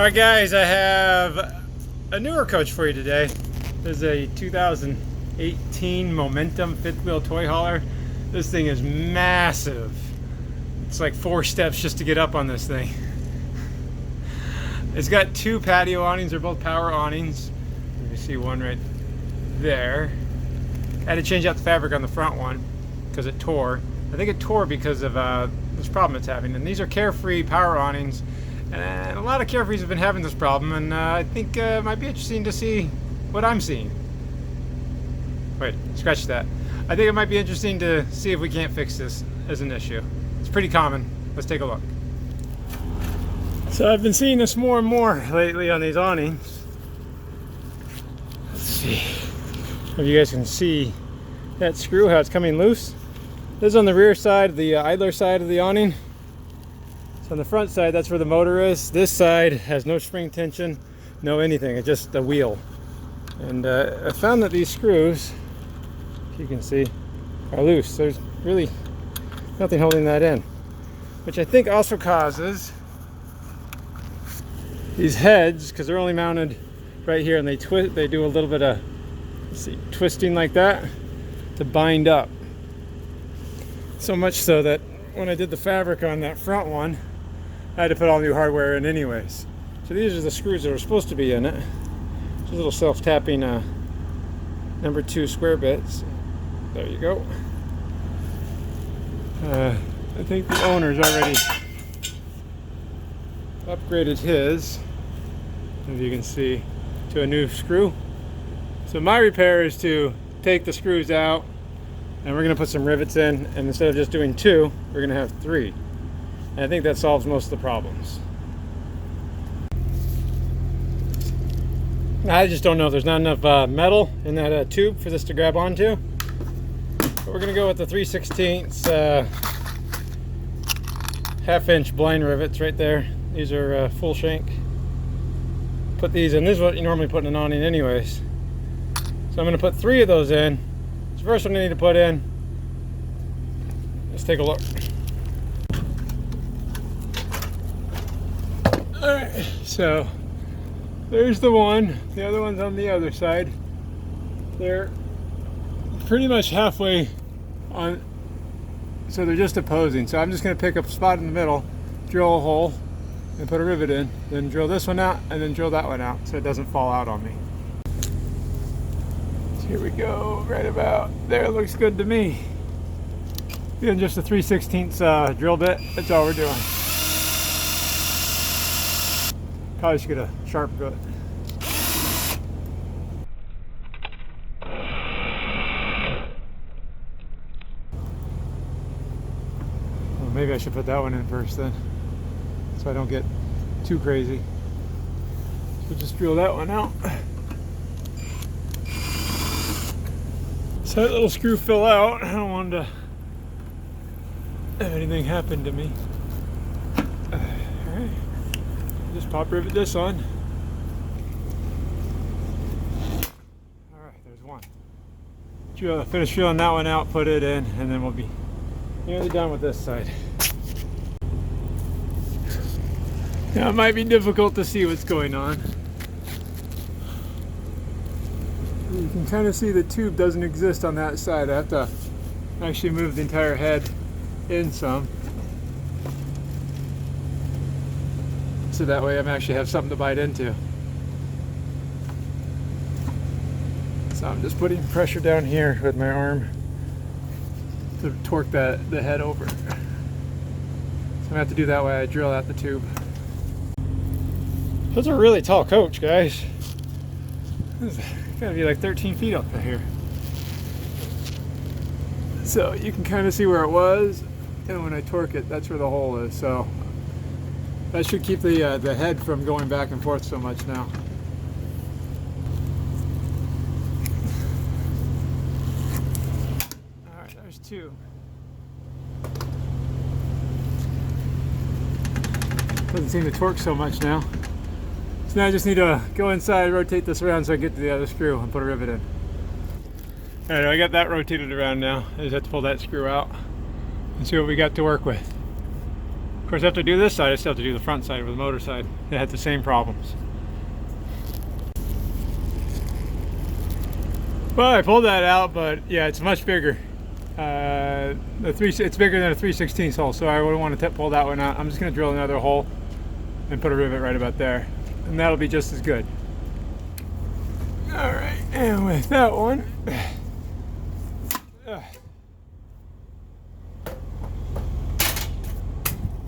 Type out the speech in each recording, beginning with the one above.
Alright guys, I have a newer coach for you today. This is a 2018 Momentum fifth wheel toy hauler. This thing is massive. It's like 4 steps just to get up on this thing. It's got 2 patio awnings. They're both power awnings. You can see one right there. I had to change out the fabric on the front one because it tore. I think it tore because of this problem it's having. And these are Carefree power awnings. And a lot of Carefrees have been having this problem, and I think it might be interesting to see what I'm seeing. Wait, scratch that. I think it might be interesting to see if we can't fix this as an issue. It's pretty common. Let's take a look. So I've been seeing this more and more lately on these awnings. Let's see if you guys can see that screw, how it's coming loose. This is on the rear side, the idler side of the awning. On the front side, that's where the motor is. This side has no spring tension, no anything. It's just a wheel. And I found that these screws, you can see, are loose. There's really nothing holding that in, which I think also causes these heads, because they're only mounted right here, and they twist. They do a little bit of, let's see, twisting like that to bind up. So much so that when I did the fabric on that front one, I had to put all new hardware in anyways. So these are the screws that are supposed to be in it. Just little self-tapping number 2 square bits. There you go. I think the owner's already upgraded his, as you can see, to a new screw. So my repair is to take the screws out, and we're going to put some rivets in, and instead of just doing 2, we're going to have 3. And I think that solves most of the problems. I just don't know if there's not enough metal in that tube for this to grab onto. But we're going to go with the 3/16 half-inch blind rivets right there. These are full shank. Put these in. This is what you normally put in an awning anyways. So I'm going to put 3 of those in. It's the first one I need to put in. Let's take a look. Alright, so there's the one. The other one's on the other side. They're pretty much halfway on, so they're just opposing. So I'm just going to pick up a spot in the middle, drill a hole, and put a rivet in. Then drill this one out, and then drill that one out so it doesn't fall out on me. So here we go, right about there. Looks good to me. Doing just a 3/16 drill bit. That's all we're doing. Probably should get a sharp bit. Well, maybe I should put that one in first then, so I don't get too crazy. So just drill that one out. So that little screw fell out. I don't want to have anything happen to me. Alright. Just pop rivet this on. Alright, there's one. Finish drilling that one out, put it in, and then we'll be nearly done with this side. Now it might be difficult to see what's going on. You can kind of see the tube doesn't exist on that side. I have to actually move the entire head in some. So that way I actually have something to bite into. So I'm just putting pressure down here with my arm to torque the head over. So I'm gonna have to do that way. I drill out the tube. That's a really tall coach, guys. This is gotta be like 13 feet up here. So you can kind of see where it was, and when I torque it, that's where the hole is. So that should keep the head from going back and forth so much now. Alright, there's 2. Doesn't seem to torque so much now. So now I just need to go inside, rotate this around so I get to the other screw and put a rivet in. Alright, I got that rotated around now. I just have to pull that screw out and see what we got to work with. course, after I do this side, I still have to do the front side with the motor side. It had the same problems. Well, I pulled that out, but yeah, it's much bigger. It's bigger than a 3/16 hole, so I wouldn't want to pull that one out. I'm just going to drill another hole and put a rivet right about there, and that'll be just as good. All right, and with that one,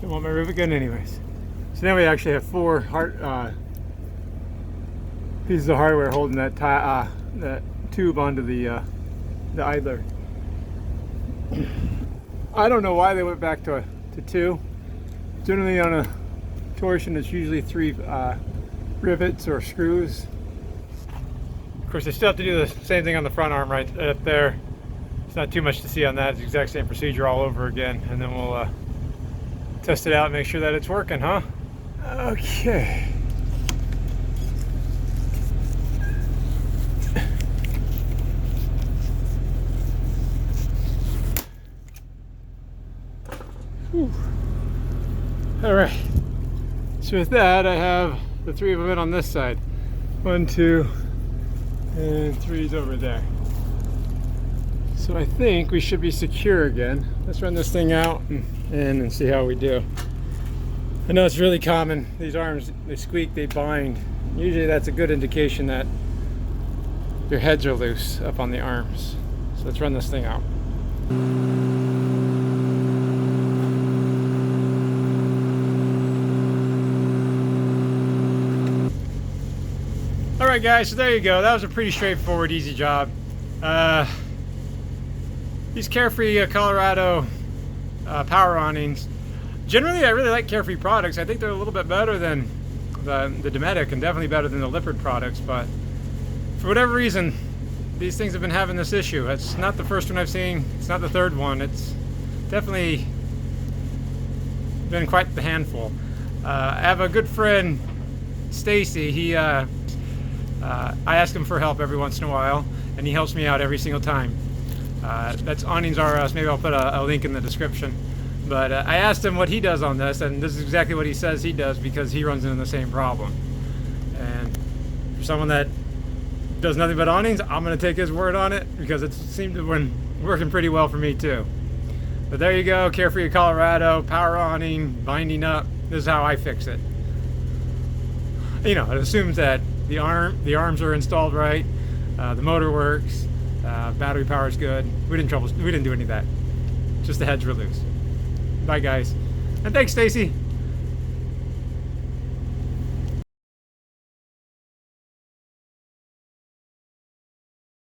don't want my rivet gun anyways. So now we actually have 4 pieces of hardware holding that that tube onto the idler. I don't know why they went back to 2. Generally on a torsion it's usually 3 rivets or screws. Of course, they still have to do the same thing on the front arm right up there. It's not too much to see on that. It's the exact same procedure all over again, and then we'll test it out and make sure that it's working, huh? Okay. Whew. All right. So with that, I have the 3 of them in on this side. 1, 2, and 3's over there. So I think we should be secure again. Let's run this thing out and see how we do. I know it's really common. These arms, they squeak, they bind. Usually that's a good indication that your heads are loose up on the arms. So let's run this thing out. Alright guys, so there you go. That was a pretty straightforward, easy job. These Carefree Colorado power awnings, generally I really like Carefree products. I think they're a little bit better than the Dometic and definitely better than the Lippert products, but for whatever reason these things have been having this issue. It's not the first one I've seen, it's not the third one. It's definitely been quite the handful. I have a good friend, Stacy. I ask him for help every once in a while, and he helps me out every single time. That's Awnings R Us. Maybe I'll put a link in the description. But I asked him what he does on this, and this is exactly what he says he does because he runs into the same problem. And for someone that does nothing but awnings, I'm going to take his word on it because it seemed to have been working pretty well for me too. But there you go, Carefree of Colorado, power awning, binding up. This is how I fix it. You know, it assumes that the arms are installed right, the motor works, battery power is good. We didn't do any of that. Just the heads were loose. Bye guys, and thanks Stacy.